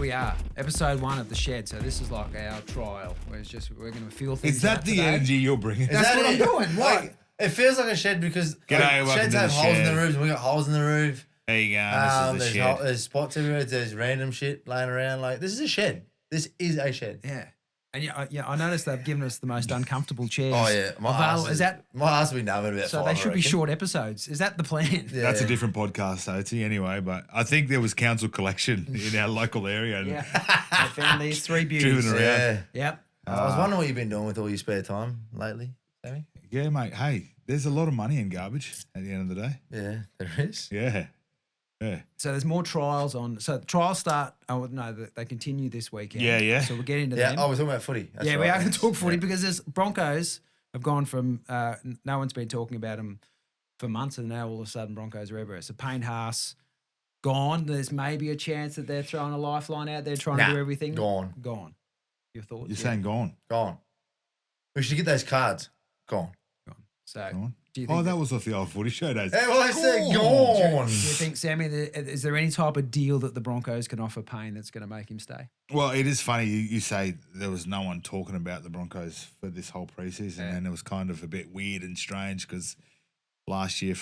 we are. Episode 1 of The Shed. So this is like our trial. We're going to feel things Is that out the today. energy you're bringing? That's what I'm doing. What? Like, it feels like a shed because G'day, welcome sheds to have the holes in shed. the roofs. We got holes in the roof. There you go. This is the shed. There's spots everywhere. There's random shit laying around. Like, this is a shed. This is a shed. Yeah. And I noticed they've given us the most uncomfortable chairs. Oh yeah, my ass will be numb in about so 5, they I should be reckon. short episodes. Is that the plan? Yeah. That's a different podcast, Oatesy, anyway. But I think there was council collection in our local area. And Yeah. I found these 3 beauties. Driven around. Yeah. Yep. I was wondering what you've been doing with all your spare time lately, Sammy. Yeah, mate. Hey, there's a lot of money in garbage at the end of the day. Yeah, there is. Yeah. Yeah. So there's more trials on. So the trials start. Oh no, they continue this weekend. Yeah, yeah. So we'll get into Yeah. them. Oh, we're talking about footy. That's yeah, we right. are going to talk footy Yeah. because there's Broncos have gone from no one's been talking about them for months, and now all of a sudden Broncos are everywhere. So Payne Haas gone. There's maybe a chance that they're throwing a lifeline out there, trying to do everything. Gone. Your thoughts? You're saying gone. Gone. We should get those cards. Gone. Gone. So Gone. do you think? Oh, that was off the old footy show days. Hey, well, I said Do gone. you think, Sammy, is there any type of deal that the Broncos can offer Payne that's going to make him stay? Well, it is funny. You say there was no one talking about the Broncos for this whole preseason, and it was kind of a bit weird and strange because last year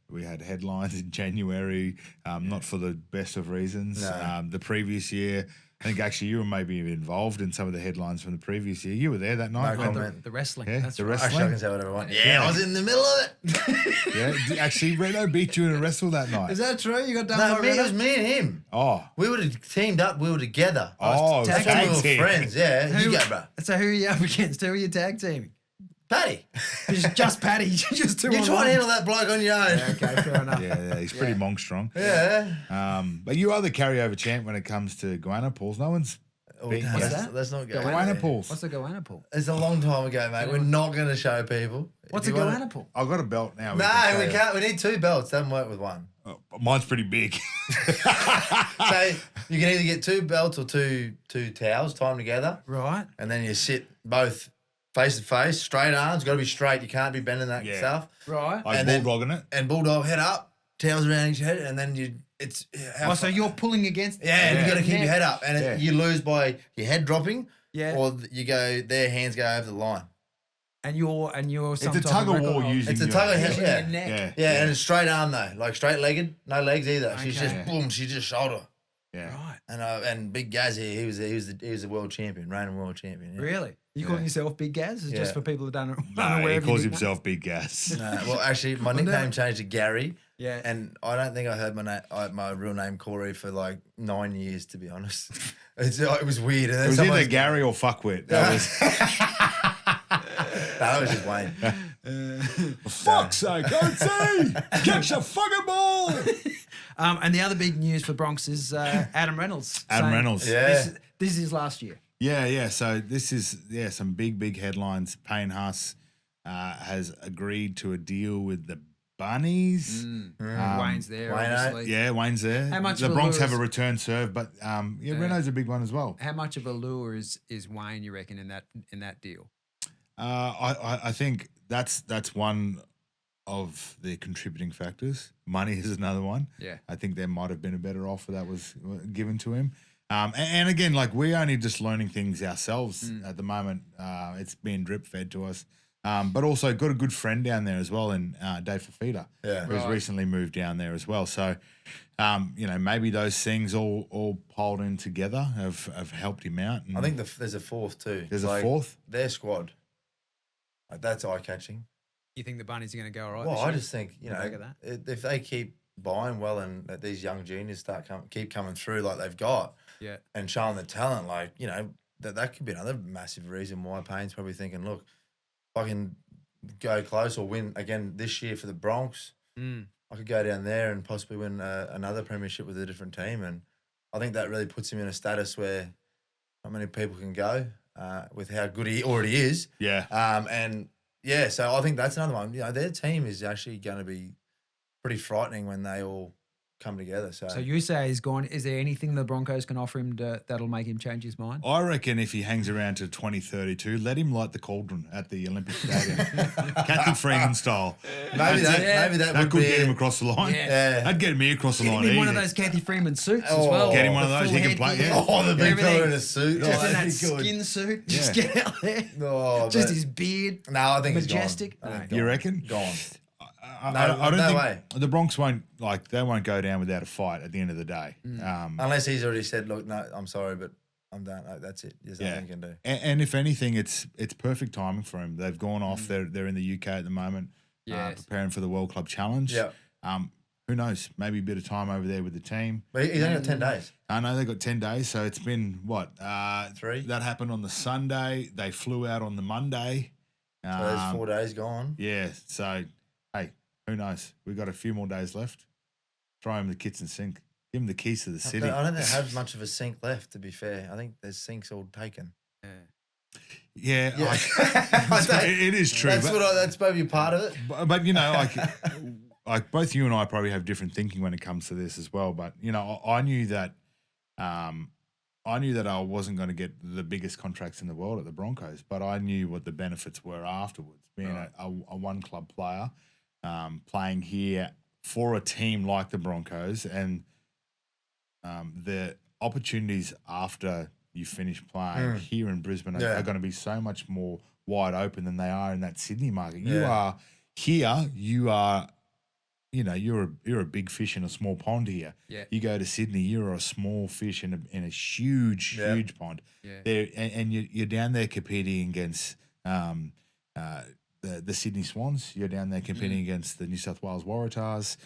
we had headlines in January, not for the best of reasons. No. The previous year, I think actually you were maybe involved in some of the headlines from the previous year. You were there that night. No right? comment. The wrestling. Yeah, that's the right. wrestling. Actually, I can say whatever I want. Yeah, I was in the middle of it. Yeah, actually, Reyno beat you in a wrestle that night. Is that true? You got done No, by it was Reyno? me and him. Oh, We would have teamed up. We were together. oh, tag That's when tag we were team. friends. Yeah, you Who- go, bro. So who are you up against? Who are you tag teaming? Paddy. Just Paddy. Just 2 You on try one. and handle that bloke on your own. Yeah, okay, fair enough. Yeah, he's pretty monk strong. Yeah. But you are the carryover champ when it comes to Goanna pools. No one's Oh, What's let's- that? Let's not go. Goanna there. pools. What's a goanna pool? It's a long time ago, mate. We're not going to show people. What's If a you wanna- goanna pool? I've got a belt now. No, can we show you. can't. We need 2 belts. Doesn't work with one. Oh, mine's pretty big. So you can either get 2 belts or two towels tied together, Right. and then you sit both face to face, straight arms. Got to be straight. You can't be bending that Yeah. stuff. Right. Like And then- bulldogging it. And bulldog head up, towels around each head, and then it's. Oh, so you're pulling against. Yeah, and you got to keep your head up, and Yeah. you lose by your head dropping, Yeah. or you go. Their hands go over the line. And you're some It's a type tug of record war holder. using It's a your- tug of Using yeah. your neck. Yeah. Yeah, and it's straight arm though, like straight legged, no legs either. She's Okay. just boom, she's just shoulder. Yeah. Right. And Big Gaz here, he was the world champion, reigning world champion. Yeah. Really? You calling yourself Big Gaz? It's just Yeah. for people who don't No, unaware he of calls your himself Big Gas. No, well, actually, my nickname changed to Gary, Yeah. and I don't think I heard my real name Corey for like 9 years, to be honest. It was weird. And then It was someone- either Gary or Fuckwit. That was that was just Wayne. fuck's sake, Oatesy! Catch the fucking ball! And the other big news for Bronx is Adam Reynolds. Adam saying Reynolds. Yeah. This is last year. Yeah. So this is some big headlines. Payne Haas has agreed to a deal with the Bunnies. Wayne's there, Wayne, obviously. Yeah, Wayne's there. How much the of a Bronx lure have a is- return serve, but Reno's a big one as well. How much of a lure is Wayne, you reckon, in that deal? I think that's one of the contributing factors. Money is another one. Yeah. I think there might have been a better offer that was given to him. And again, like we're only just learning things ourselves at the moment. It's being drip fed to us. But also got a good friend down there as well in Dave Fafita, who's recently moved down there as well. So, maybe those things all piled in together have helped him out. And I think there's a fourth too. There's a Like, fourth? Their squad. Like, that's eye catching. You think the Bunnies are going to go all right? Well, this I year? just think On the back of that? if they keep buying well and that these young juniors keep coming through like they've got, Yeah. and showing the talent, like that could be another massive reason why Payne's probably thinking, look, if I can go close or win again this year for the Bronx, I could go down there and possibly win another premiership with a different team, and I think that really puts him in a status where not many people can go with how good he already is. Yeah. So I think that's another one. Their team is actually going to be pretty frightening when they all come together. So you say he's gone. Is there anything the Broncos can offer him that'll make him change his mind? I reckon if he hangs around to 2032, let him light the cauldron at the Olympic Stadium, Kathy Freeman style. maybe that That would could be get him it. across the line. Yeah. That'd get me across the Get line. him in one of easy. those Kathy Freeman suits as Oh. well. Get him one of The those, full he can play, headgear, yeah. Oh, the big everything. fella in a suit. Just Oh, in that that'd be good. skin suit. Just Yeah. get out there. Oh, Just but- his beard. No, I think Majestic. He's gone. I think You gone. reckon? Gone. I No, don't no think way. the Bronx won't go down without a fight at the end of the day. Unless he's already said, look, no, I'm sorry, but I'm done. Like, that's it. There's Yeah. nothing you can do. And if anything, it's perfect timing for him. They've gone off. They're in the UK at the moment, Yes. preparing for the World Club Challenge. Yeah. Who knows? Maybe a bit of time over there with the team. But he's only got 10 days. I know they got 10 days, so it's been what? 3. That happened on the Sunday. They flew out on the Monday. So there's 4 days gone. Yeah. So hey, who knows? We've got a few more days left. Throw him the kitchen sink. Give him the keys to the city. I don't think they have much of a sink left, to be fair. I think there's sinks all taken. Yeah, Yeah. it is true. That's maybe part of it. But like both you and I probably have different thinking when it comes to this as well. But I knew that I wasn't going to get the biggest contracts in the world at the Broncos, but I knew what the benefits were afterwards. Being a one club player, playing here for a team like the Broncos, and the opportunities after you finish playing here in Brisbane are going to be so much more wide open than they are in that Sydney market. You are here. You are. You're a big fish in a small pond here. Yeah. You go to Sydney, you're a small fish in a huge pond. Yeah. There and you're down there competing against the Sydney Swans. You're down there competing against the New South Wales Waratahs.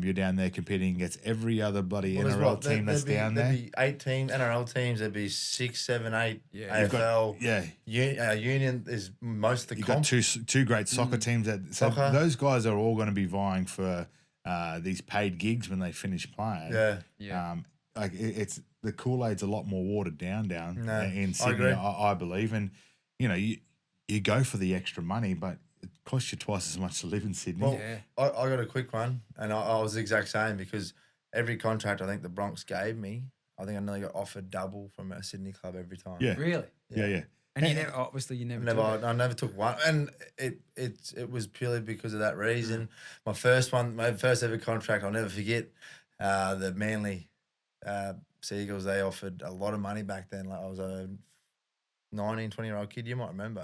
You're down there competing against every other bloody NRL team that's down there. There'd be 8 NRL teams. There'd be 6, 7, 8 Yeah. AFL. Union is most of the You've comp. got two great soccer teams. So Soccer. those guys are all going to be vying for these paid gigs when they finish playing. Yeah. It's the Kool-Aid's a lot more watered down in I Sydney, agree. I believe. And you go for the extra money, but it costs you twice as much to live in Sydney. Well, I got a quick one, and I was the exact same because every contract I think the Bronx gave me, I think I nearly got offered double from a Sydney club every time. Yeah. Really? Yeah. And you never, obviously, you never. I never took one, and it was purely because of that reason. My first ever contract, I'll never forget. The Manly Seagulls, they offered a lot of money back then. Like I was a 19, 20-year-old kid, you might remember,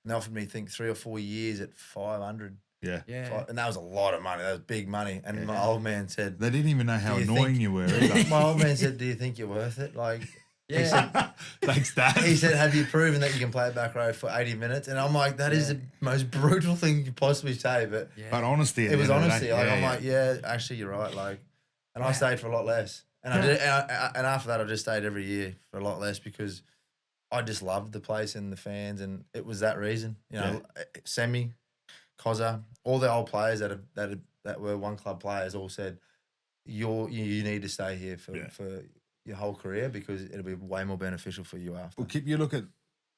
and they offered me, I think, 3 or 4 years at 500. Yeah. And that was a lot of money. That was big money. And my old man said, They didn't even know how Do you annoying think- you were either. my old man said, "Do you think you're worth it?" Like, Thanks, Dad. he said, "Have you proven that you can play back row for 80 minutes?" And I'm like, that is the most brutal thing you could possibly say. But But honesty, at it the was end of the honesty. day, Like, yeah, I'm yeah. like, yeah, actually, you're right. Like, and I stayed for a lot less. And I did, and after that, I just stayed every year for a lot less because I just loved the place and the fans, and it was that reason. You know, Sammy, Cozza, all the old players that were one club players all said, you need to stay here for your whole career because it'll be way more beneficial for you after. Well, you look at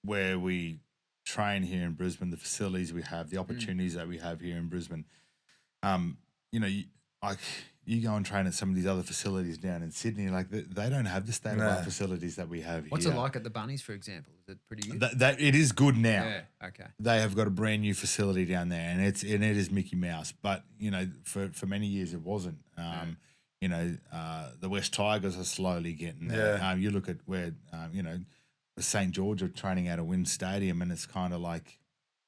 where we train here in Brisbane, the facilities we have, the opportunities that we have here in Brisbane. You go and train at some of these other facilities down in Sydney, like they don't have the state-of-the-art facilities that we have What's here. it like at the Bunnies, for example? Is it pretty good? That it is good now. Yeah. Okay. They have got a brand new facility down there, and it is Mickey Mouse. But for many years it wasn't. The West Tigers are slowly getting there. Yeah. You look at where St George are training out of Wynn Stadium, and it's kind of like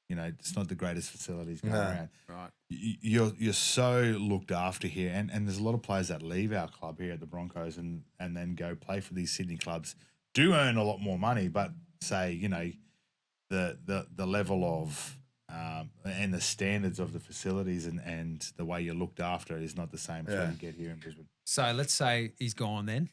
it's not the greatest facilities going around. Right. You're so looked after here, and there's a lot of players that leave our club here at the Broncos and then go play for these Sydney clubs. Do earn a lot more money, but say the level of and the standards of the facilities and the way you're looked after is not the same as what you get here in Brisbane. So let's say he's gone then.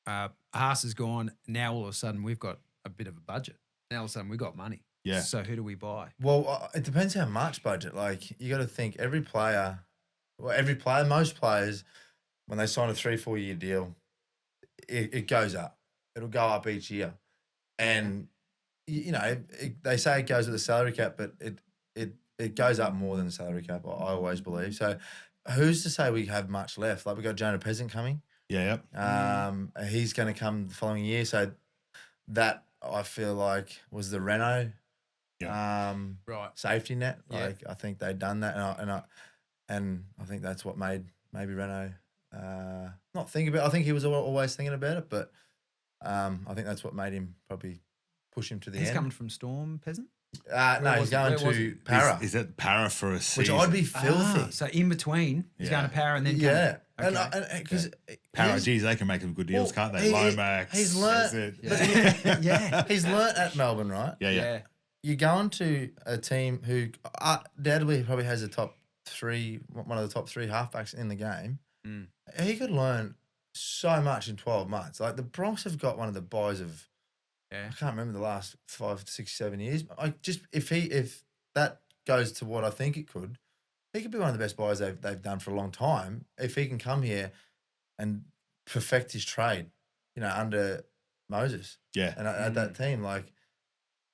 Haas is gone. Now all of a sudden we've got a bit of a budget. Now all of a sudden we've got money. Yeah. So who do we buy? Well, it depends how much budget. Like, you got to think most players, when they sign a 3-4 year deal, it goes up. It'll go up each year. And, they say it goes with the salary cap, but it goes up more than the salary cap, I always believe. So who's to say we have much left? Like we got Jonah Peasant coming. Yeah, yep. He's going to come the following year. So that I feel like was the Reyno Right. safety net. Yeah. Like I think they'd done that, and I think that's what made maybe Reyno not think about. I think he was always thinking about it, but I think that's what made him probably push him to the He's end. coming from Storm, Peasant? No, he's going to Para, Is that Para for a which season? I'd be filthy. So in between, he's Yeah. going to Para and then Yeah, coming. and because Para, geez, they can make some good deals, can't they? Lomax. he's learnt. that's it. Yeah. He's learnt at Melbourne, right? Yeah. You're going to a team who undoubtedly probably has one of the top three halfbacks in the game. Mm. He could learn so much in 12 months. Like the Bronx have got one of the boys of, Yeah. I can't remember the last 5, 6, 7 years. But if that goes to what I think it could, he could be one of the best boys they've done for a long time. If he can come here and perfect his trade, under Moses. Yeah. And at that team, like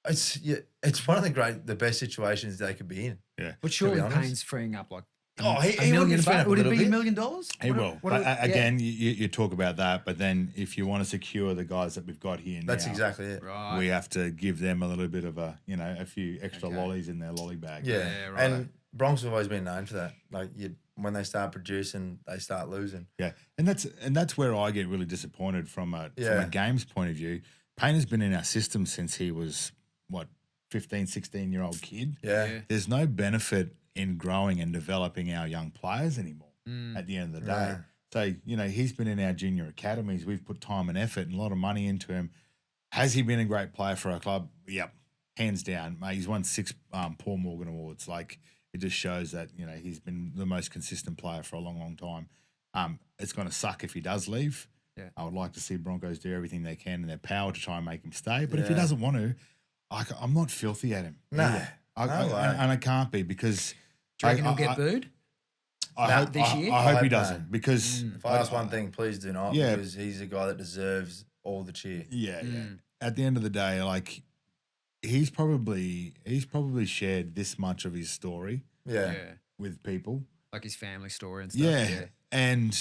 it's one of the best situations they could be in. Yeah. But surely honest. Payne's freeing up like He would be freeing up a Would it little be $1 bit. million? He will. Again, you talk about that, but then if you want to secure the guys that we've got here That's now, exactly it. Right. we have to give them a little bit of a few extra Okay. lollies in their lolly bag. Yeah, right. and Bronx have always been known for that. Like when they start producing, they start losing. Yeah, and that's where I get really disappointed from a games point of view. Payne has been in our system since he was 15, 16-year-old kid. Yeah. There's no benefit in growing and developing our young players anymore at the end of the day. So, he's been in our junior academies. We've put time and effort and a lot of money into him. Has he been a great player for our club? Yep, hands down. Mate, he's won 6 Paul Morgan Awards. Like, it just shows that, he's been the most consistent player for a long, long time. It's going to suck if he does leave. Yeah. I would like to see Broncos do everything they can in their power to try and make him stay. But if he doesn't want to, I'm not filthy at him. No. And I can't be because Do you reckon he'll get booed? I hope this year? I hope he hope doesn't not. because If I ask one thing, please do not. Yeah. Because he's a guy that deserves all the cheer. yeah. At the end of the day, like he's probably shared this much of his story Yeah. with people. Like his family story and stuff. Yeah. And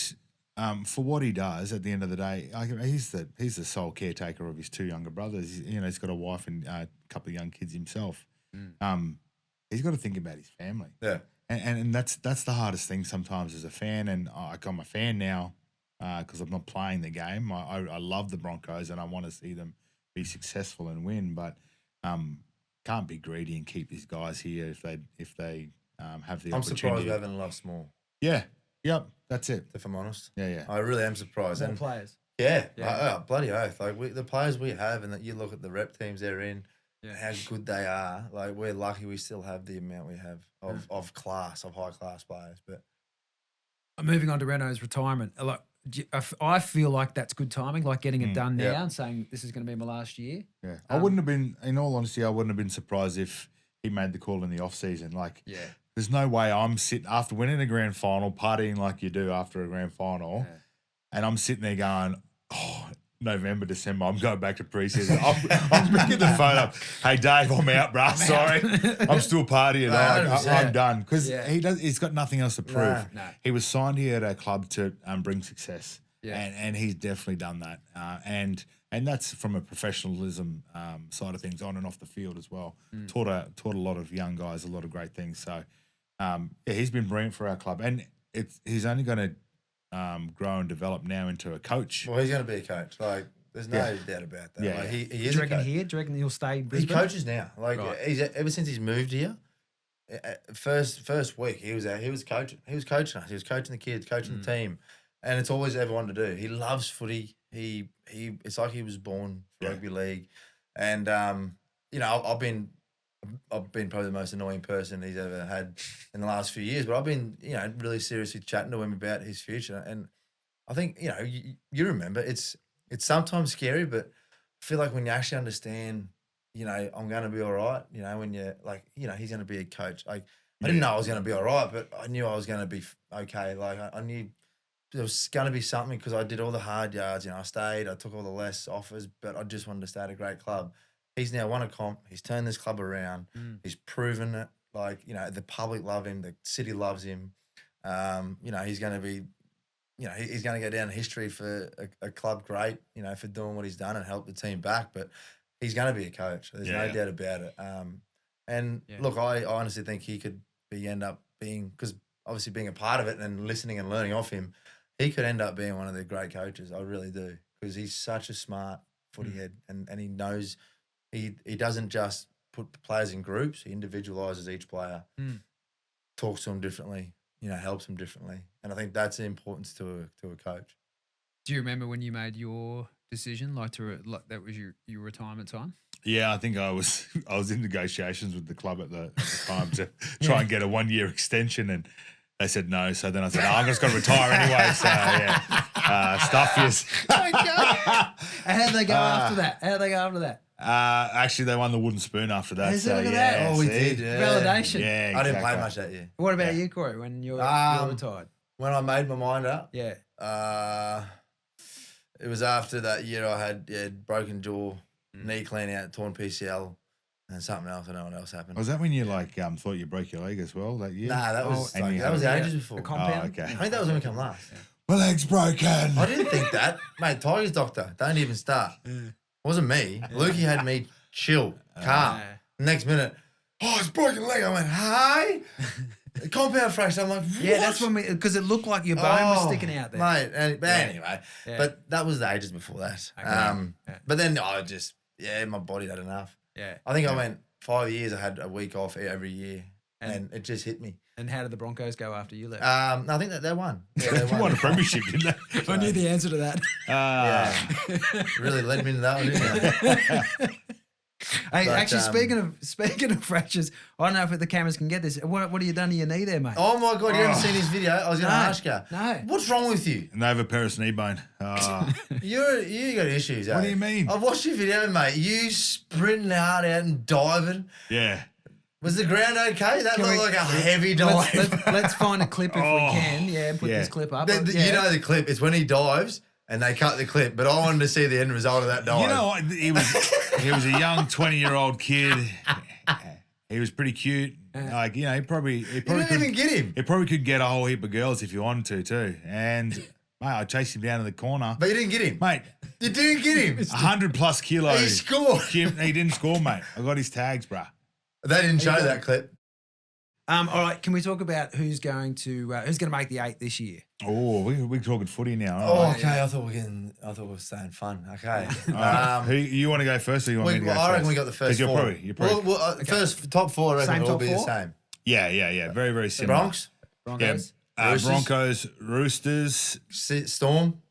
for what he does, at the end of the day, he's the sole caretaker of his 2 younger brothers. He's got a wife and a couple of young kids himself. He's got to think about his family. Yeah. And that's the hardest thing sometimes as a fan. And I'm a fan now because I'm not playing the game. I love the Broncos and I want to see them be successful and win, but can't be greedy and keep these guys here if they have the I'm opportunity. surprised we haven't lost more, Yeah. Yep. That's it. if I'm honest. Yeah. I really am surprised. More And players. bloody oath. Like the players we have, and that you look at the rep teams they're in, how good they are. Like we're lucky we still have the amount we have of high class players. But Moving on to Reyno's retirement. Like, I feel like that's good timing, like getting it done now Yeah. and saying this is going to be my last year. Yeah. I wouldn't have been, in all honesty, I wouldn't have been surprised if he made the call in the off season. Like, there's no way I'm sitting after winning a grand final, partying like you do after a grand final, and I'm sitting there going, November, December, I'm going back to preseason. I'm picking the phone up. Hey, Dave, I'm out, bruh. Sorry. I'm still partying. I'm done. Because he's got nothing else to prove. No. He was signed here at our club to bring success. Yeah. And he's definitely done that. And that's from a professionalism side of things, on and off the field as well. Taught a lot of young guys a lot of great things. So, he's been brilliant for our club. And he's only going to grow and develop now into a coach. well, he's going to be a coach. Like there's no doubt about that. Yeah. Like, he Do is you a reckon coach. here? Do you reckon he'll stay in He Brisbane? coaches now. Like Right. he's ever since he's moved here. First week he was out. He was coaching. He was coaching us. He was coaching the kids, coaching the team, and it's always everyone to do. He loves footy. He it's like he was born for rugby league, and I've been probably the most annoying person he's ever had in the last few years. But I've been really seriously chatting to him about his future, and I think you remember it's sometimes scary, but I feel like when you actually understand. I'm going to be all right. When you're like, he's going to be a coach. Like, I didn't know I was going to be all right, but I knew I was going to be okay. Like, I knew there was going to be something because I did all the hard yards. I stayed, I took all the less offers, but I just wanted to stay at a great club. He's now won a comp. He's turned this club around. He's proven it. Like, the public love him. The city loves him. You know, he's going to be, you know, he's going to go down in history for a club great, you know, for doing what he's done and help the team back. But he's going to be a coach. There's no doubt about it. And look, I honestly think he could end up being, because obviously being a part of it and listening and learning off him, he could end up being one of the great coaches. I really do, because he's such a smart footy head, and he knows he doesn't just put players in groups. He individualises each player, talks to them differently, you know, helps them differently. And I think that's the importance to a coach. Do you remember when you made your decision, like that was your retirement time? Yeah, I think I was in negotiations with the club at the time to try and get a 1-year extension, and they said no. So then I said, I'm just going to retire anyway. So stuff is. And how did they go after that? Actually, they won the wooden spoon after that. Look at that. Oh, we did. Yeah. Validation. Yeah, I didn't exactly. play much that year. What about you, Corey, when you're retired? When I made my mind up, Yeah. it was after that year I had broken jaw, knee clean out, torn PCL, and something else. I don't know what else happened. Was that when you thought you broke your leg as well that year? Nah, that was and you that was had- ages before. The compound? Oh, okay. I think that was when we come last. My leg's broken. I didn't think that, mate. Tiger's doctor, don't even start. It wasn't me. Lukey had me chill, calm. Next minute, it's broken leg. I went, hey, compound fracture. I'm like, what? Yeah, that's when because it looked like your bone was sticking out there. mate. But anyway, Yeah. but that was the ages before that. Okay. But then I just, my body had enough. Yeah. I think I went 5 years. I had a week off every year, and it just hit me. And how did the Broncos go after you left? I think that they won. Yeah, they They won a premiership, didn't they? I knew the answer to that. Yeah, really led me into that one, didn't it? Hey, But, actually, speaking of fractures, I don't know if the cameras can get this. What have you done to your knee there, mate? Oh my God, you haven't seen this video? I was going to ask you. No. What's wrong with you? Noviparous knee bone. Oh. You got issues, What do you mean? I've watched your video, mate. You sprinting hard out and diving. Yeah. Was the ground okay? That Can looked we- like a heavy dive. Let's find a clip if we can. Yeah, put Yeah. this clip up. You know the clip. It's when he dives and they cut the clip. But I wanted to see the end result of that dive. You know what? He was a young 20-year-old kid. He was pretty cute. Like, you know, he probably you didn't even get him. He probably could get a whole heap of girls if you wanted to too. And mate, I chased him down to the corner. But you didn't get him. Mate, You didn't get him. 100+ kilos. He scored. He didn't score, mate. I got his tags, bruh. They didn't show that clip. All right, can we talk about who's going to make the 8 this year? Oh, we're talking footy now. Oh, Aren't okay. I thought we were saying fun. Okay. we? Who, you want to go first, or you want me to go first? I reckon we got the first 'Cause four. You're probably First top four, I reckon Same will all top be the four? same. yeah. Very, very The similar. Bronx, Yeah. Broncos Roosters? Broncos, Roosters, Storm,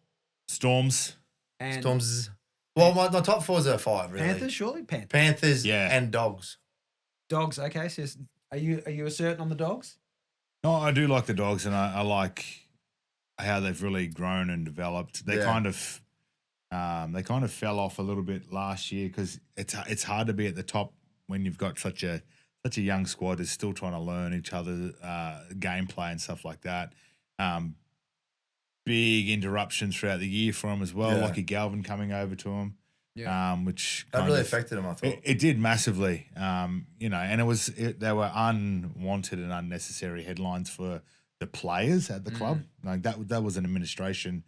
Storms. and Storms. Well, my top fours are 5, really. Panthers, surely Panthers. Panthers Yeah. and Dogs. Dogs. Okay, so are you certain on the Dogs? No, I do like the Dogs, and I like how they've really grown and developed. They Yeah. kind of fell off a little bit last year because it's hard to be at the top when you've got such a young squad that's still trying to learn each other's gameplay and stuff like that. Big interruptions throughout the year for him as well. Yeah. Lockie Galvin coming over to him, which That kind really of- affected him, I thought. It did massively, you know, and they were unwanted and unnecessary headlines for the players at the club. Like that was an administration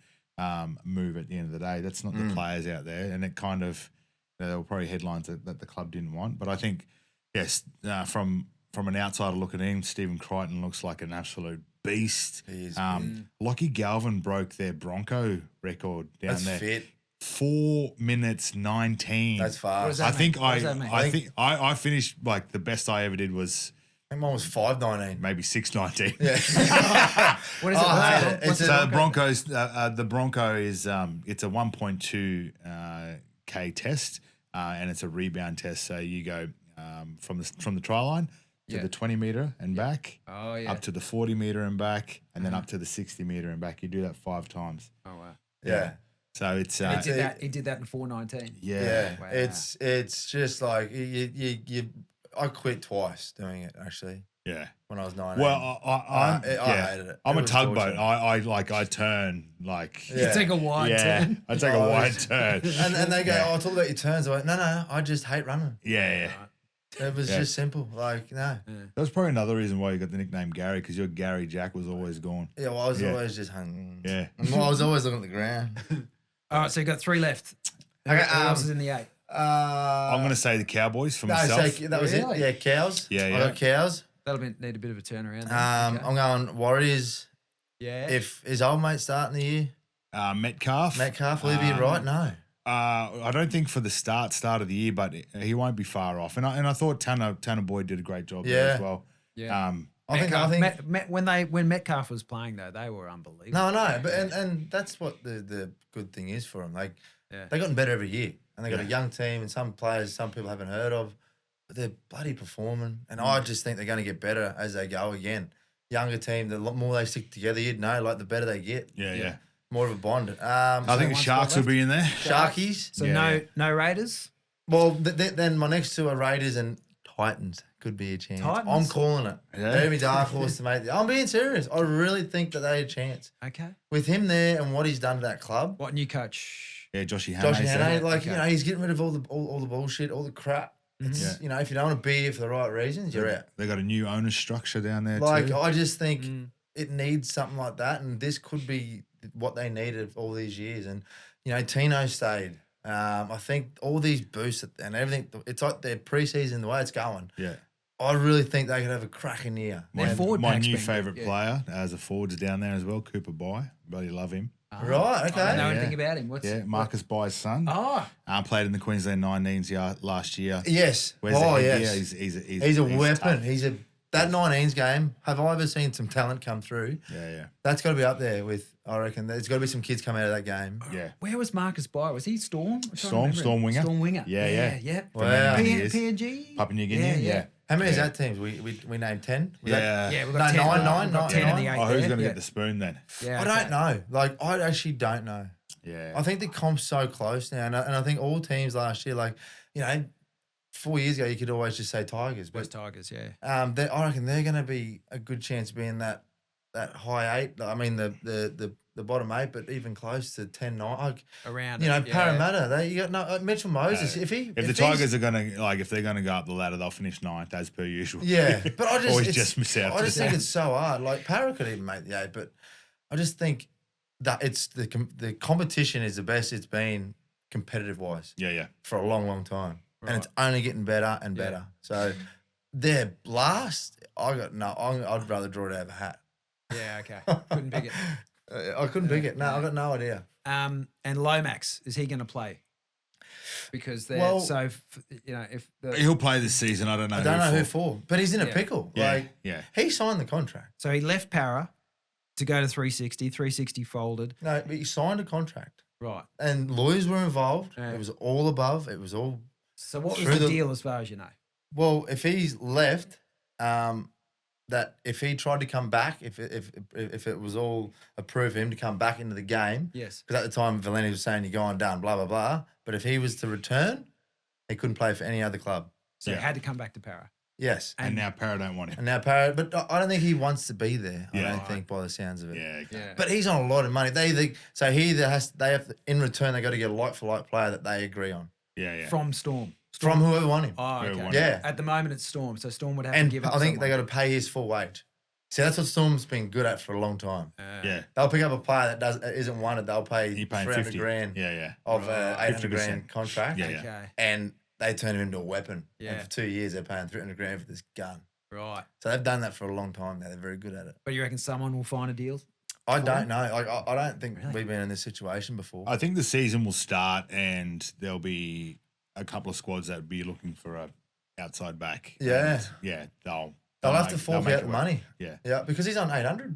move at the end of the day. That's not the players out there, and it kind of there were probably headlines that the club didn't want. But I think yes, from an outsider looking in, Stephen Crichton looks like an absolute beast. He is Lockie Galvin broke their Bronco record down That's there. fit. 4 minutes 19. That's fast. What is that? I think What does that mean? I think I finished like the best I ever did was I think mine was 5.19. maybe 6:19. Yeah. What is it? Oh, I hate it. What's It's the So the Bronco? Broncos, the Bronco is it's a 1.2 K test, and it's a rebound test. So you go from the try line to Yeah. the 20 meter and back, Oh yeah. up to the 40 meter and back, and then up to the 60 meter and back. You do that 5 times. Oh wow. Yeah. So it's He did that. He did that in 4:19. Yeah. Wow. It's just like you I quit twice doing it actually yeah. when I was 19. Well, I hated it. I'm It a was tugboat. torture. I turn like Yeah. You take a wide turn. I take a Oh, wide it's- turn. and they go, oh, talk about your turns. I went, no, I just hate running. Yeah. It was just simple. Like, no. That's probably another reason why you got the nickname Gary, because your Gary Jack was always gone. Yeah, well, I was always just hung. Yeah. Well, I was always looking at the ground. All right, so you got 3 left. Who Okay, else is in the 8? I'm going to say the Cowboys for No, myself. so that was it. Really? Yeah, cows. Yeah, I yeah. got cows. That'll need a bit of a turnaround. Then. I'm going Warriors. yeah. If his old mate starting the year, Metcalf. Metcalf, will he be right? No. I don't think for the start of the year, but he won't be far off. And I thought Tanner Boyd did a great job there as well. Yeah. I think when Metcalf was playing though, they were unbelievable. no, but and that's what the good thing is for them. Like they've gotten better every year, and they got a young team and some players some people haven't heard of, but they're bloody performing. And I just think they're going to get better as they go again. Younger team, the more they stick together, you'd know, like the better they get. Yeah. More of a bond. I think the Sharks will be in there. Sharkies. So Yeah, no Raiders. Well, then my next two are Raiders and Titans. Could be a chance. Titans? I'm calling it. Yeah. They're my dark horse to make. I'm being serious. I really think that they had a chance Okay. with him there and what he's done to that club. What new coach? Yeah, Joshy Hannay. Josh Hannay, like Okay. you know, he's getting rid of all the bullshit, all the crap. It's, you know, if you don't want to be here for the right reasons, you're out. They got a new owner structure down there Like too. I just think it needs something like that, and this could be what they needed all these years. And you know, Tino stayed. I think all these boosts and everything. It's like their preseason, the way it's going. Yeah. I really think they could have a cracking year. Their forward My pack's new been favourite good, yeah. player as a forward's down there as well, Cooper Bye. Bloody love him. Right, okay. I don't know Yeah. anything about him. What's Marcus Bye's son. Oh, Played in the Queensland 19s last year. Yes. Wears the Oh, headgear. yes. He's He's a weapon. tough. That 19s game. Have I ever seen some talent come through? Yeah. That's got to be up there with. I reckon there's got to be some kids come out of that game. Yeah. where was Marcus Byer? Was he Storm? I'm trying to Storm remember. winger. Storm winger. Yeah. Wow. many years. PNG. Papua New Guinea. Yeah. How many is Yeah. that teams? We named 10. Was Yeah. Yeah, we've No, got 10. nine, We've got nine, 10 in the nine. 8. Oh, who's there. going to Yeah. get the spoon then? Yeah, I don't know. Like I actually don't know. Yeah. I think the comp's so close now, and I think all teams last year, like you know, 4 years ago, you could always just say Tigers, but West Tigers, yeah. I reckon they're going to be a good chance of being that high 8. I mean the bottom 8, but even close to 10-9. Like, Around you know, it, yeah. Parramatta. You got no Mitchell Moses. If the Tigers are going to if they're going to go up the ladder, they'll finish 9th as per usual. yeah, but I just Always it's- just miss out. I just think it's so hard. Like Para could even make the 8, but I just think that it's the competition is the best it's been competitive wise Yeah. for a long time, and it's only getting better and better. So they're last. I'd rather draw it out of a hat. Yeah, okay. Couldn't pick it. I couldn't pick it. No, I got no idea. And Lomax, is he going to play? Because they're if He'll play this season. I don't know. I don't know who for. for, but he's in a Yeah. pickle. Yeah, Like yeah. he signed the contract. so he left Para to go to 360 folded. No, but he signed a contract, Right. and lawyers were involved. Yeah. It was all above. It was all. So what was Through the the- deal as far as you know? Well, if he's left, that if he tried to come back, if it was all approved for him to come back into the game, Yes. because at the time Valenti was saying you're going down, blah blah blah. But if he was to return, he couldn't play for any other club. So Yeah. he had to come back to Para. Yes, And now Para don't want him. and now Parrot, but I don't think he wants to be there. I Yeah. don't think by the sounds of it. Yeah. Okay. Yeah. But he's on a lot of money. They have to, in return they got to get a like for like player that they agree on Yeah. From Storm. from whoever won him. Oh, Whoever okay. won him. Yeah. At the moment it's Storm, so Storm would have to And give it. I think they got to pay his full wage. See, that's what Storm's been good at for a long time. Yeah. They'll pick up a player that isn't wanted. They'll pay He paying 300 50 grand Yeah. of a 800 50%. grand contract. Yeah. Okay. And they turn him into a weapon. Yeah. And for 2 years, they're paying 300 grand for this gun. Right. So they've done that for a long time now. They're very good at it. But you reckon someone will find a deal? I don't know. I don't think Really? we've been in this situation before. I think the season will start and there'll be a couple of squads that will be looking for a outside back. Yeah. And, yeah. They'll They'll have to make- fork make out it the work. money. Yeah. Yeah, because he's on 800.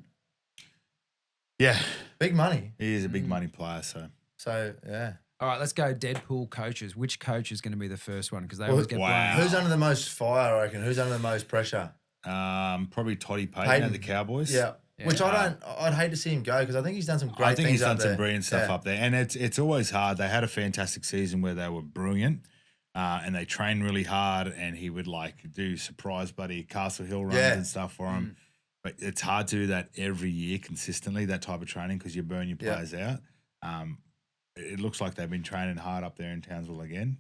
Yeah. Big money. He is a big money player. So So, yeah. All right, let's go Deadpool coaches. Which coach is going to be the first one? Because they Well, always get wow. blamed. Who's under the most fire, I reckon? Who's under the most pressure? probably Toddy Payne Payton. at the Cowboys. Yeah. Yeah. Which I'd hate to see him go because I think he's done some great I think things he's done up some there. brilliant stuff Yeah. up there, and it's always hard. They had a fantastic season where they were brilliant, and they trained really hard. And he would do surprise buddy Castle Hill runs Yeah. and stuff for him. But it's hard to do that every year consistently. That type of training because you burn your players out. It looks like they've been training hard up there in Townsville again.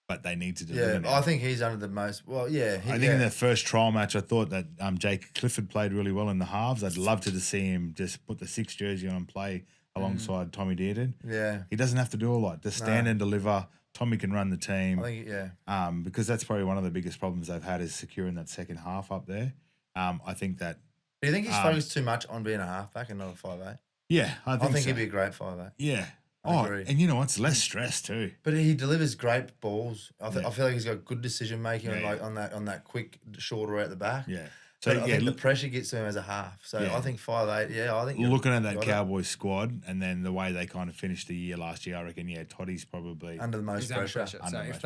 but they need to deliver now. I think he's under the most. Well, yeah. I think in their first trial match, I thought that Jake Clifford played really well in the halves. I'd love to see him just put the 6 jersey on and play alongside Tommy Dearden. Yeah. He doesn't have to do a lot. Just stand and deliver. Tommy can run the team. I think, because that's probably one of the biggest problems they've had is securing that second half up there. I think that. Do you think he's focused too much on being a halfback and not a 5'8"? Yeah, I think so. he'd be a great 5'8". Yeah. I agree. And you know what's less stress too. But he delivers great balls. I feel like he's got good decision making, Yeah, like on that quick shorter out the back. Yeah. So So I think the pressure gets to him as a half. So Yeah. I think 5'8". Yeah, I think you're looking at that right. Cowboys squad and then the way they kind of finished the year last year, I reckon Toddy's probably under the most He's under pressure. pressure. Under So most if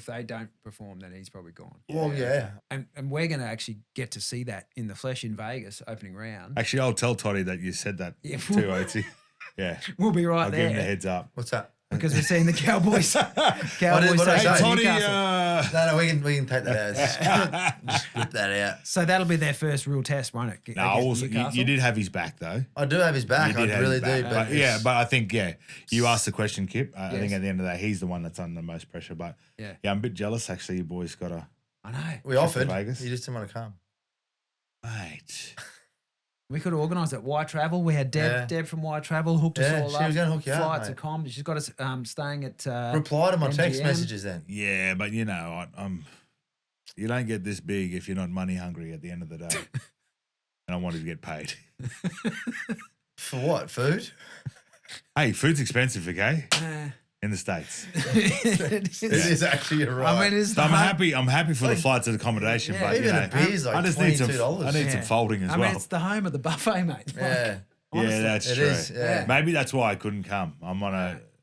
they pressure. don't perform, then he's probably gone. Well, yeah. And we're going to actually get to see that in the flesh in Vegas opening round. Actually, I'll tell Toddy that you said that Yeah. too, Oatesy. Yeah. We'll be right I'll there give him the heads up. What's that? because we're seeing the Cowboys. What Cowboys did I take say? on Toddy, Newcastle. No, we can take that out. Just flip that out. So that'll be their first real test, won't it? no, against also, Newcastle? you did have his back though. I do have his back. You I did have really his back. do. But But but I think you asked the question, Kip. I think Yes. at the end of that, he's the one that's under the most pressure. But Yeah. I'm a bit jealous actually. You boys got a I know. we to offered. Vegas. You just didn't want to come. mate. We could have organised it. Y Travel. We had Deb. Yeah. Deb from Y Travel hooked us Yeah, all she up. was gonna hook you up, Flights mate. are calm. She's got us staying at. Reply to my text MGM. messages then. Yeah, but I'm. You don't get this big if you're not money hungry at the end of the day. And I wanted to get paid. For what? Food? Hey, food's expensive, okay? Uh, In the States. It is actually right. I mean, it's So the I'm happy for the flights and accommodation, Yeah, but even you a know, beer's like I just need some. $22. I need some Yeah. folding as I mean, well. it's the home of the buffet, mate. Like, yeah. honestly. Yeah, that's It true. is, yeah. Maybe that's why I couldn't come. I'm on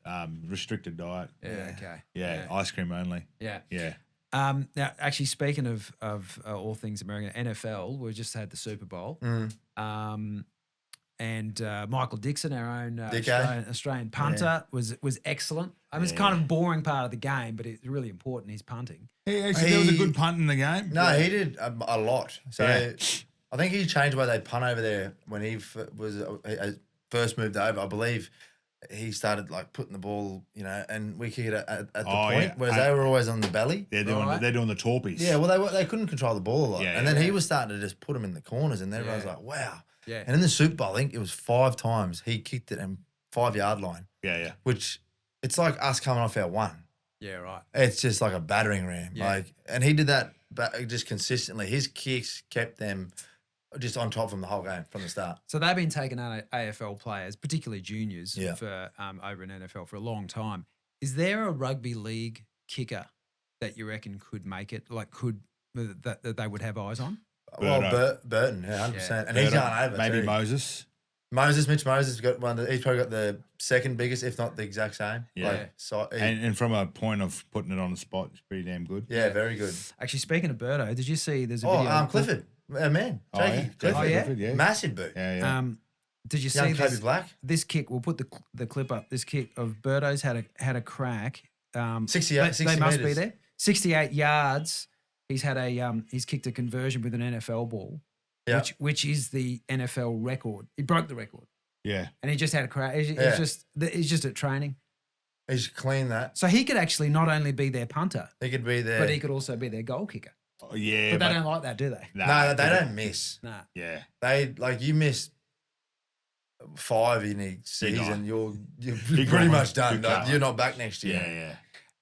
a restricted diet. Yeah. Okay. Yeah, ice cream only. Yeah. Yeah. Now, actually, speaking of all things American, NFL, we just had the Super Bowl. And Michael Dixon, our own Australian punter, was excellent. I mean, it's kind of a boring part of the game, but it's really important. He's punting. There was a good punt in the game. No, he did a lot. So Yeah. I think he changed the way they punt over there when he first moved over. I believe he started like putting the ball, and we kick it at the point, yeah. whereas they were always on the belly. They're doing Right. they're doing the torpies. Yeah, well, they couldn't control the ball a lot. Yeah, and then yeah. he was starting to just put them in the corners, and everyone was Yeah. like, wow. Yeah. And in the Super Bowl, I think it was 5 times he kicked it and 5-yard line, yeah. which it's like us coming off our one. Yeah, right. It's just like a battering ram. Yeah. And he did that just consistently. His kicks kept them just on top from the whole game from the start. So they've been taking on AFL players, particularly juniors, Yeah. for over in NFL for a long time. Is there a rugby league kicker that you reckon could make it? Like, that they would have eyes on? Well, Burton, 100%. And he's Burton, going over maybe too. Moses. Mitch Moses got he's probably got the second biggest, if not the exact same. Yeah. And from a point of putting it on the spot, it's pretty damn good. very good. Actually, speaking of Birdo, did you see there's a video? Clifford, man, Oh, Jakey, yeah. Clifford, Oh, yeah? Clifford, yeah. massive boot. Yeah. Did you Young see Kobe this? Black, This kick, we'll put the clip up. This kick of Birdo's had a crack. 68, 60 they must be metres. there. 68 yards. He's had he's kicked a conversion with an NFL ball, Yeah. which is the NFL record. He broke the record, Yeah. and he just had a crack. He's Yeah. just at training, He's clean that. so he could actually not only be their punter, He could be there. but he could also be their goal kicker. Oh, yeah. But they don't like that, do they? No, they don't miss. Nah. Yeah. They you miss 5 in a season, you're Big pretty one. much done. Good colour. You're not back next year. Yeah.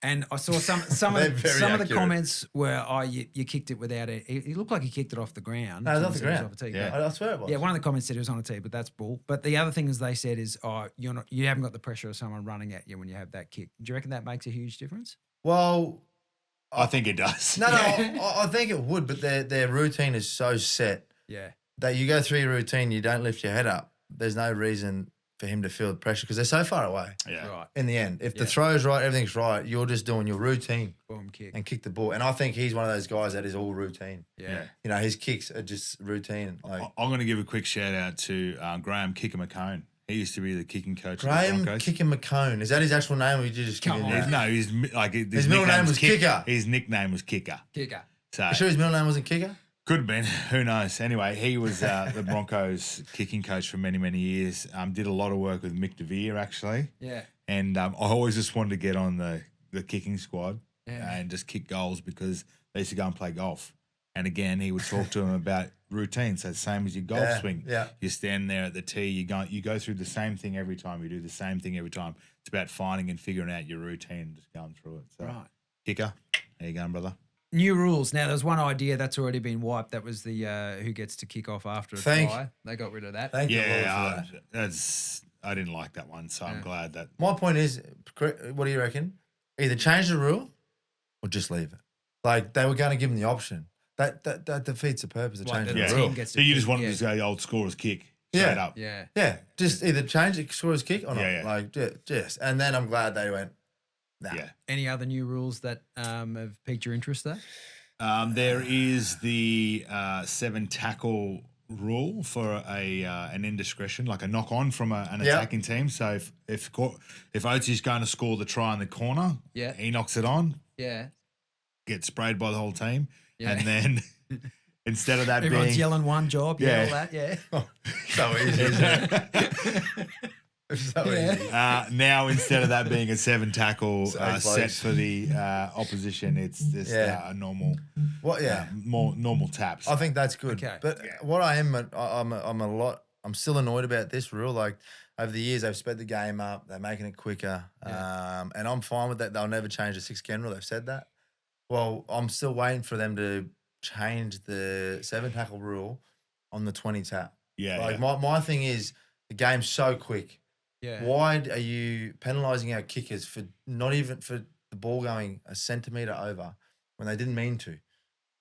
And I saw some They're of very the accurate. comments where you kicked it without it. It looked like he kicked it off the ground. No, it was off Someone the said it was ground. off a tee. Yeah. I swear it was. Yeah, one of the comments said it was on a tee, but that's bull. But the other thing is they said is, you haven't got the pressure of someone running at you when you have that kick. Do you reckon that makes a huge difference? Well, I think it does. no, I think it would, but their routine is so set Yeah. that you go through your routine, you don't lift your head up. There's no reason for him to feel the pressure because they're so far away. Yeah. Right. In the end, if the Yeah. throw's right, everything's right. You're just doing your routine Boom kick. and kick the ball. And I think he's one of those guys that is all routine. Yeah. His kicks are just routine. Like I'm going to give a quick shout out to Graham Kicker McCone. He used to be the kicking coach of the Graham Broncos. Kicking McCone. Is that his actual name, or did you just give Come him on. that? No, his His middle name was Kicker. His nickname was Kicker. Kicker. So You sure his middle name wasn't Kicker? could have been. Who knows? Anyway, he was the Broncos kicking coach for many, many years. Did a lot of work with Mick DeVere actually, Yeah. and I always just wanted to get on the kicking squad. and just kick goals because they used to go and play golf. And again, he would talk to him about routine. So same as your golf swing. Yeah. You stand there at the tee, you go through the same thing every time. You do the same thing every time. It's about finding and figuring out your routine and just going through it. So Right. kicker, there you go, brother. New rules. Now, there's one idea that's already been wiped. That was the who gets to kick off after a try. They got rid of that. Thank you, Lord, Yeah, for that. I didn't like that one, so I'm glad that. My point is, what do you reckon? Either change the rule or just leave it. Like they were going to give them the option. That defeats the purpose of changing Yeah, the rule. gets so to you kick, just wanted yeah. to say old scorer's kick straight up. Yeah. Yeah, just either change the scorer's kick or not. Yeah, yeah. Like just, and then I'm glad they went. Nah. Yeah. Any other new rules that have piqued your interest there? There is the 7 tackle rule for an indiscretion, like a knock on from an attacking team. So if Oatesy's going to score the try in the corner, he knocks it on, Yeah. gets sprayed by the whole team, Yeah. and then instead of that Everyone's being yelling one job. Yeah. All that. Yeah. So easy, isn't it? So easy. now instead of that being a 7 tackle So set close. for the opposition, it's just a normal, What? Yeah. more normal taps. I think that's good. Okay. But what I am, I'm still annoyed about this rule. Like over the years, they've sped the game up. They're making it quicker. And I'm fine with that. They'll never change the 6 rule. They've said that. Well, I'm still waiting for them to change the 7 tackle rule on the 20 tap. Yeah, My thing is the game's so quick. Yeah. Why are you penalising our kickers for not even for the ball going a centimetre over when they didn't mean to?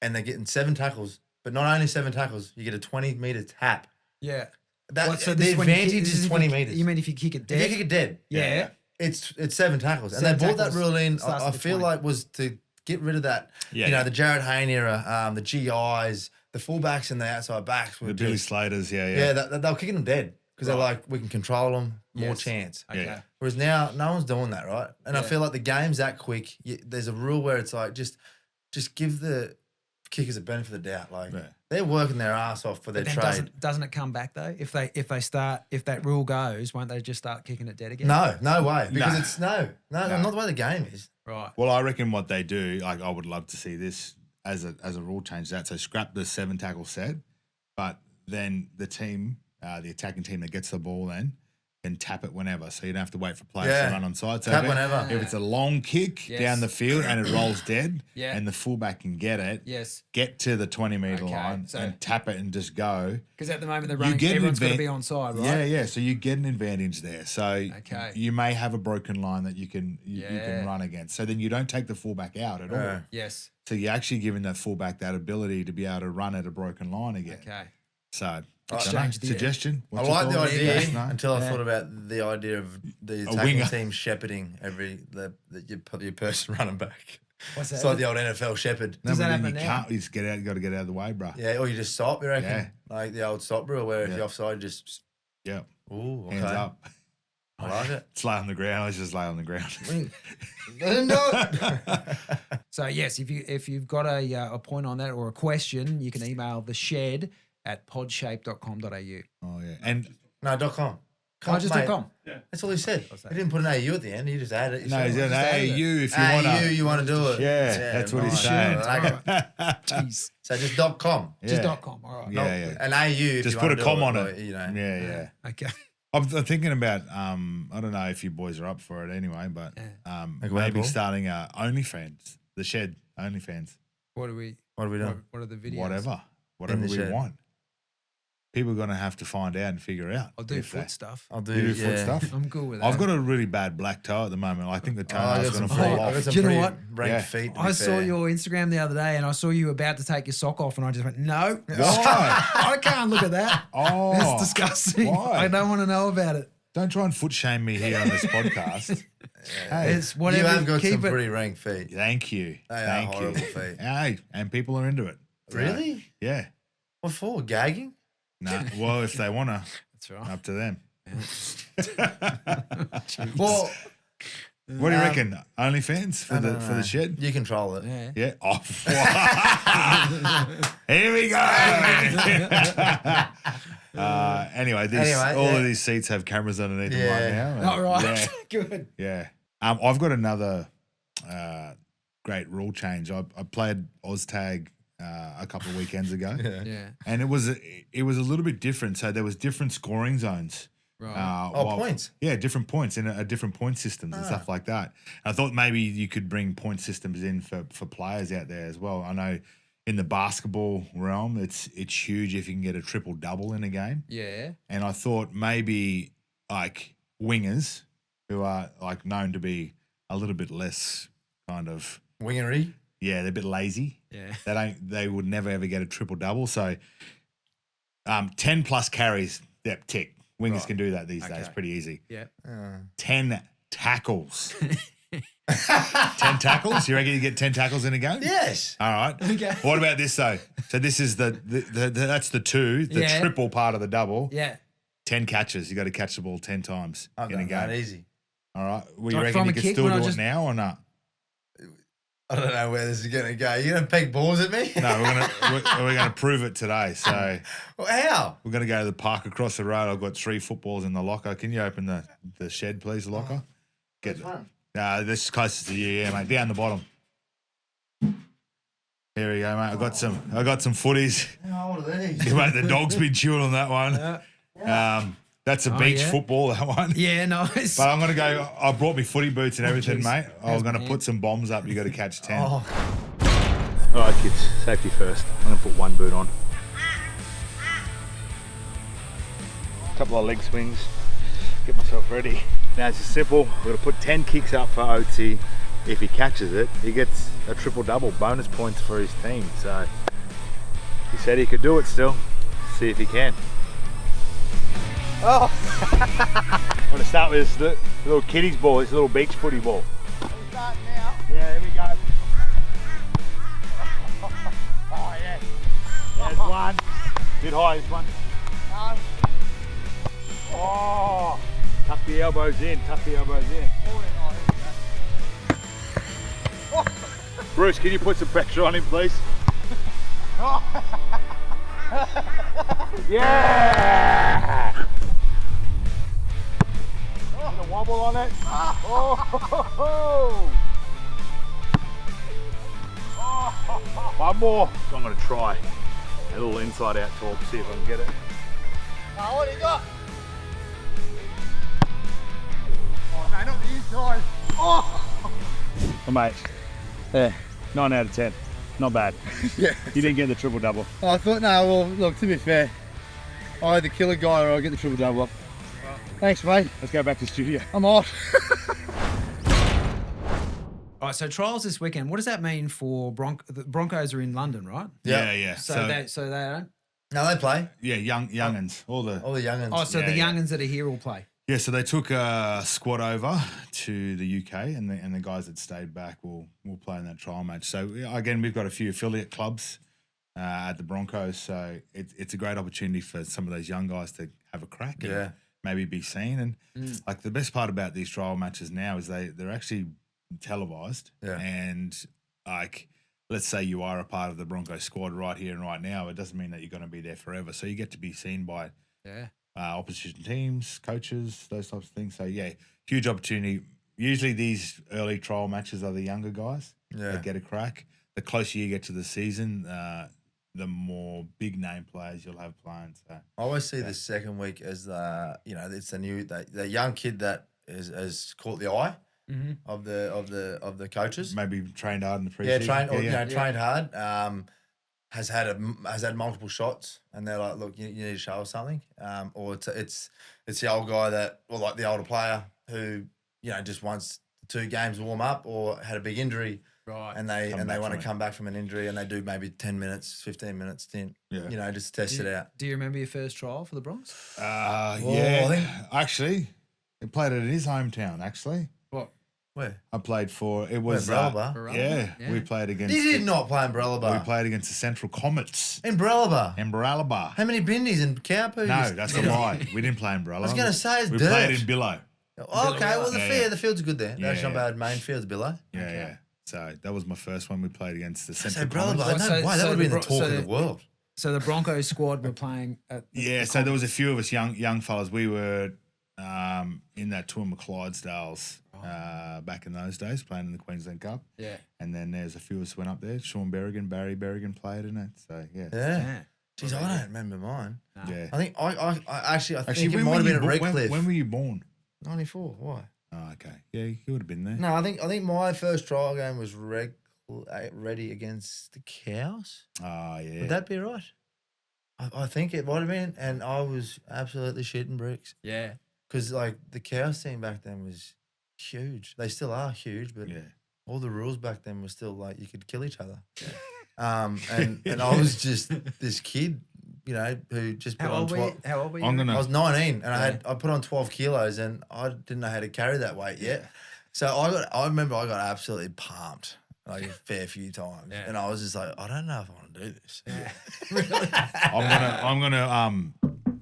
And they're getting 7 tackles, but not only 7 tackles, you get a 20-metre tap. Yeah. That What, so the this when you advantage kick- this is if 20 you- metres. You mean if you kick it if dead? you kick it dead, Yeah. it's 7 tackles. And 7 they brought that tackles rule in, starts I at the feel 20. like, was to get rid of that, Yeah, the Jared Hayne era, the GIs, the fullbacks and the outside backs. Were the Billy just, Slaters, yeah, they were kicking them dead because they're Right. like, we can control them, more Yes. chance. Okay. Yeah. Whereas now, no one's doing that, right? And I Yeah. feel like the game's that quick. There's a rule where it's like, just give the kickers a benefit of the doubt. Like, they're working their ass off for their But then trade. doesn't it come back though? If that rule goes, won't they just start kicking it dead again? No way. Because No. it's no, not the way the game is. Right. Well, I reckon what they do, like I would love to see this as a rule change. That so scrap the 7 tackle set, but then the team, the attacking team that gets the ball then can tap it whenever, so you don't have to wait for players Yeah. to run on side. So Tap if- whenever. If it's a long kick Yes. down the field and it rolls dead, Yeah. and the fullback can get it, Yes. get to the 20-meter Okay, line so- and tap it and just go. Because at the moment they're You running, get an everyone's got to advan- be on side, right? Yeah, yeah. So you get an advantage there. So Okay. you may have a broken line that you can Yeah. run against. So then you don't take the fullback out at all. Yeah. Yes. So you're actually giving that fullback that ability to be able to run at a broken line again. Okay. So I Exchange don't know, the- suggestion. I What's your like the thought? idea Let us know. until I Yeah. thought about the idea of the A attacking winger. team shepherding your person running back. What's It's that? like the old NFL shepherd. No, Does but that then happen you now? can't. You just get out. You got to get out of the way, bro. Yeah, or you just stop, you reckon? Yeah. Like the old stop rule where if Yeah. you're offside, just, Yeah. ooh, okay. Hands up. I like it. It's lay on the ground. Let's just lay on the ground. Let him do it. So yes, if you've got a point on that or a question, you can email the shed at podshape.com.au. Oh yeah. And No, .com. Oh, just mate. .com. That's all he said. What's that? He didn't put an AU at the end. He just added it. no, he's yourself. an just added it. AU if you want AU, to. you want to do it. Yeah, that's what he's nice. saying. I like it. Jeez. So just .com. Just Yeah. .com. All right. Yeah, yeah. An AU if Just you put wanna a do com on like, it. You know. Yeah, yeah. Okay. I'm thinking about I don't know if you boys are up for it anyway, but Like maybe Apple? starting OnlyFans, the shed OnlyFans, What do we? What are we doing? What are the videos? whatever the we shed. want. People are gonna have to find out and figure out. I'll do if foot they- stuff. I'll do, You do foot stuff. I'm good with that. I've got a really bad black toe at the moment. I think the Oh, I toenail's got gonna some fall pretty, I off. got some Do you know pretty what? ranked Yeah. feet. to I be saw fair. your Instagram the other day, and I saw you about to take your sock off, and I just went, "No, Why? I can't look at that. Oh, That's disgusting. why? I don't want to know about it. Don't try and foot shame me here on this podcast. Hey, It's whatever. You have got keep some it. pretty ranked feet. thank you. They are Thank horrible you. feet. Hey, and people are into it. So, Really? Yeah. What for? Gagging? No. Well, if they wanna, That's right. up to them. Well, What do you reckon? OnlyFans for no, the shed? you control it. Yeah. Yeah. Oh, here we go. Anyway, all yeah. of these seats have cameras underneath them right Yeah. now. All right. Yeah. Good. Yeah. I've got another great rule change. I played OzTag a couple of weekends ago, Yeah. and it was a little bit different. So there was different scoring zones. Right. Points. Yeah, different points in a different point systems and stuff like that. I thought maybe you could bring point systems in for players out there as well. I know in the basketball realm, it's huge if you can get a triple double in a game. Yeah. And I thought maybe like wingers who are like known to be a little bit less kind of Wingery. they're a bit lazy. Yeah. They would never ever get a triple double. So 10 plus carries, tick. Wingers can do that these days pretty easy. Yeah. 10 tackles. 10 tackles? You reckon you get 10 tackles in a game? Yes. All right. Okay. What about this though? So this is that's the two, the Yeah. triple part of the double. Yeah. 10 catches. You got to catch the ball 10 times I've in a done game. that easy. All right. Well, you Like reckon from you a can kick still when do I it just- now or not? I don't know where this is going to go. You're going to peck balls at me? No, we're gonna prove it today. So Well, how? we're gonna go to the park across the road. I've got 3 footballs in the locker. Can you open the shed, please, the locker? Get it. This is closest to you, yeah, mate. Down the bottom. Here we go, mate. I got some footies. How old are these? Yeah, mate, the dog's been chewing on that one. That's a beach yeah. football, that one. Yeah, nice. But I'm gonna go. I brought me footy boots and everything, jeez. mate. I was How's gonna my put some bombs up. You got to catch 10. Oh, All right, kids. Safety first. I'm going to put one boot on. A couple of leg swings. Get myself ready. Now it's just simple. We're going to put 10 kicks up for Oatesy. If he catches it, he gets a triple double. Bonus points for his team. So he said he could do it still. See if he can. Oh! I'm going to start with this little kiddies ball, this little beach footy ball. we're starting now. Yeah, here we go. Oh, yeah. There's one. Bit high, this one. Oh, tuck the elbows in, Bruce, can you put some pressure on him, please? Yeah! Get a wobble on it. Oh! One more. So I'm going to try a little inside out talk, see if I can get it. Oh, what do you got? Oh, no, not the inside. Oh, mate. Yeah, 9 out of 10. Not bad. Yeah. You didn't get the triple double. I thought, no, well, look, to be fair, I either kill a guy or I get the triple double up. Thanks, mate. Let's go back to the studio. I'm off. All right, so trials this weekend. What does that mean for the Broncos are in London, right? Yeah. So they don't. No, they play. Yeah, youngins. All the youngins. Oh, so Yeah, the yeah. youngins that are here will play. Yeah, so they took a squad over to the UK, and the guys that stayed back will play in that trial match. So again, we've got a few affiliate clubs at the Broncos, so it's a great opportunity for some of those young guys to have a crack and maybe be seen. And like the best part about these trial matches now is they're actually televised, and like let's say you are a part of the Broncos squad right here and right now, it doesn't mean that you're going to be there forever. So you get to be seen by opposition teams, coaches, those types of things. So yeah, huge opportunity. Usually these early trial matches are the younger guys that get a crack. The closer you get to the season, the more big name players you'll have playing. So I always see the second week as it's the young kid that has caught the eye of the coaches. maybe trained hard in the Yeah, preseason. trained hard. Has had multiple shots, and they're like, look, you need to show us something. Or it's the old guy or like the older player who just wants 2 games to warm up, or had a big injury. Right. And they Come back want to from it. come back from an injury, and they do maybe 10 minutes, 15 minutes, just test it out. Do you remember your first trial for the Bronx? Yeah, I think- actually, he played it in his hometown. Actually, What? Where? I played for it was Brelaba? yeah, we played against. You did not play in Brelaba. We played against the Central Comets In Brelaba. in Bralaba. How many bindies and cowpoo? No, that's a lie. We didn't play in Bralaba. I was going to say it's we dirt. played in Billow. Okay, well, the field's good there. Yeah, That's not yeah. bad. Main field's below. Yeah. So that was my first one. We played against the So Central Brelaba, Comets. no way. That would have been the Bro- talk of the world. So the Broncos squad were playing at Yeah, so there was a few of us young fellas. We were in that Tour Clydesdales back in those days, playing in the Queensland Cup. Yeah. And then there's a few of us went up there. Sean Berrigan, Barry Berrigan played in it. So, yeah. Yeah. Jeez, I don't remember mine. No. Yeah. I think I think it when might were have been you at bo- Redcliffe. when were you born? 94. Why? Oh, okay. Yeah, you would have been there. No, I think my first trial game was Ready against the Cows. Oh, yeah. Would that be right? I think it might have been, and I was absolutely shitting bricks Yeah. because like the Cows team back then was huge. They still are huge, but Yeah. all the rules back then were still like you could kill each other. And I was just this kid, you know, who just put How on old were 12. you? How old were you? I'm gonna- I was 19 and I put on 12 kilos and I didn't know how to carry that weight yet. So I remember I got absolutely pumped like a fair few times. Yeah. And I was just like, I don't know if I want to do this. I'm gonna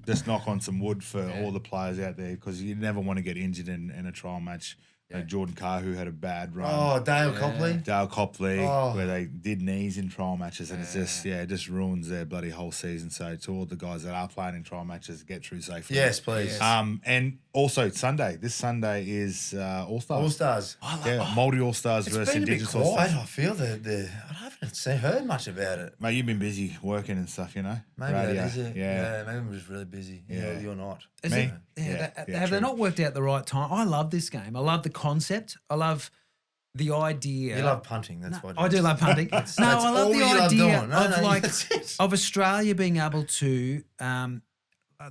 just knock on some wood for all the players out there because you never want to get injured in a trial match. Jordan Carr, who had a bad run. Oh, Dale Copley. Dale Copley, Oh. where they did knees in trial matches, and it's just it just ruins their bloody whole season. So to all the guys that are playing in trial matches, get through safely. Yes, please. And also Sunday. This Sunday is All Stars. All Stars. Yeah, Multi All Stars It's versus been a bit Indigenous All quiet. Stars. I feel I haven't heard much about it. Mate, you've been busy working and stuff, you know. Maybe Radio. that is it. Yeah. Maybe I'm just really busy. Yeah. You're not. Is Me? it- Yeah, have they true. not worked out the right time? I love this game. I love the concept. I love the idea. You love punting. That's what it I do is. love punting. That's I love all the you love idea doing. No, of no, like that's it. of Australia being able to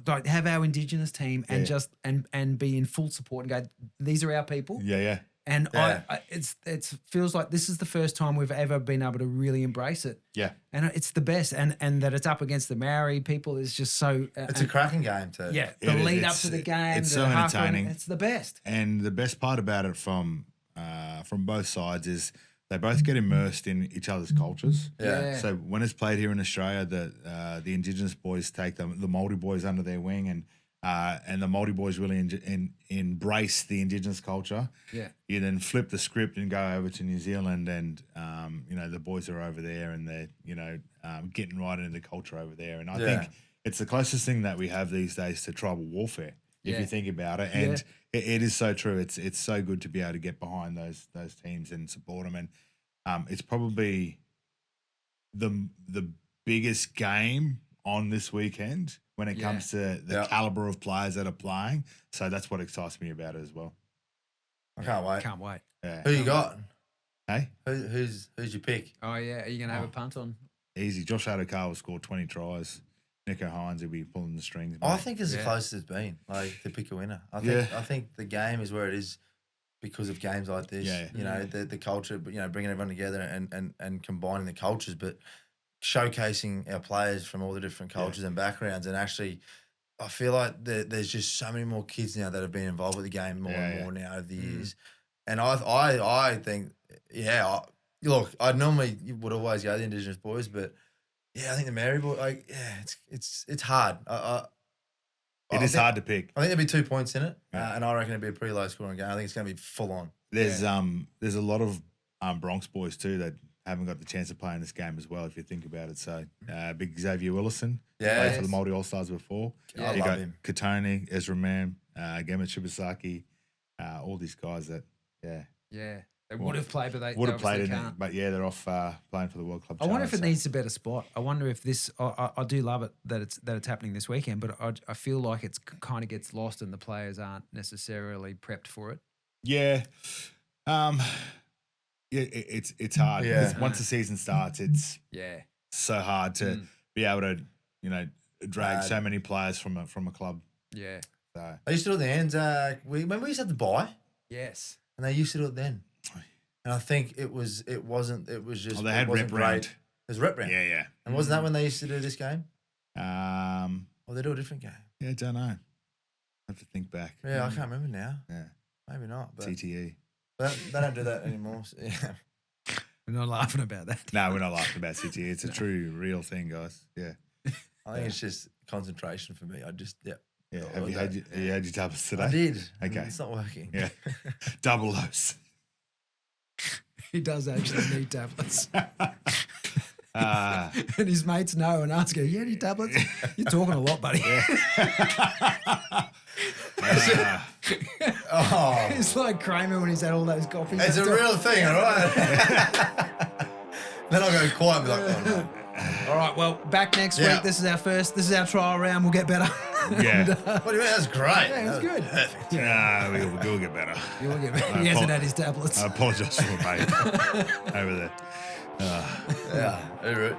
like have our Indigenous team and just and be in full support and go, these are our people. Yeah. And Yeah. it feels like this is the first time we've ever been able to really embrace it. Yeah. And it's the best. And that it's up against the Maori people is just so. It's a cracking game too. Yeah, the It- lead up it's- to the game. it's the so half run, entertaining. It's the best. And the best part about it from both sides is they both get immersed in each other's cultures. Yeah. So when it's played here in Australia, the Indigenous boys take the Māori boys under their wing, and the Māori boys really embrace the Indigenous culture. Yeah. You then flip the script and go over to New Zealand, and the boys are over there, and they're getting right into the culture over there. And I think it's the closest thing that we have these days to tribal warfare, if Yeah. you think about it. And it is so true. It's so good to be able to get behind those teams and support them. And it's probably the biggest game on this weekend when it comes to the caliber of players that are playing. So that's what excites me about it as well. I can't wait. Can't wait. Yeah. Who you got? Hey, Who's your pick? Oh yeah, are you gonna have a punt on? easy. Josh Adokar will score 20 tries. Nico Hines will be pulling the strings. I mate. think it's the closest it's been, like to pick a winner. I think the game is where it is because of games like this. Yeah. You know, the culture, but bringing everyone together and combining the cultures, but showcasing our players from all the different cultures and backgrounds. And actually, I feel like there's just so many more kids now that have been involved with the game more and more now over the years. And I think, look, I normally would always go the Indigenous boys, but I think the Maori boy, it's hard. It is hard to pick. I think there'll be 2 points in it, and I reckon it'll be a pretty low scoring game. I think it's going to be full on. There's a lot of Bronx boys too that haven't got the chance to play in this game as well, if you think about it. So big Xavier Willison, played for the Māori All Stars before. I you love got him. Katoni, Ezra Mann, Gemma Shibasaki, all these guys that They would have played, but they would have played obviously in it. can't. But they're off playing for the World Club. I wonder if it Challenge, needs a better spot. I wonder if this. I do love it that it's happening this weekend, but I feel like it's kind of gets lost and the players aren't necessarily prepped for it. Yeah. It's hard. Yeah. Because once the season starts, it's Yeah, so hard to be able to, drag Bad. so many players from a club. yeah, So They used to do it at the end. Remember we used to have to buy, yes. and they used to do it then. And I think it was just. they had it wasn't rep round. great. It was rep round. yeah. And wasn't that when they used to do this game? Um, Or they do a different game? yeah, don't know. Have to think back. Yeah, I can't remember now. Yeah. Maybe not. But CTE. they don't do that anymore. So, yeah. We're not laughing about that. No, we're not laughing about CTE. It's a true, real thing, guys. Yeah. I think it's just concentration for me. I just Yeah. Oh, Have you had your tablets today? I did. Okay. It's not working. Yeah. Double dose. He does actually need tablets, Uh, and his mates know and ask him, "You need tablets? You're talking a lot, buddy." Oh, It's like Kramer when he's had all those coffees. it's a real thing, all right? Then I'll go quiet and be like, oh no. All right, well, back next Yeah. week. This is our trial round. We'll get better. Yeah. What do you mean? That's great. Yeah, it was good. Perfect. We'll get better. You'll get better. He hasn't had his tablets. I apologise for my mate over there. Yeah, very rude.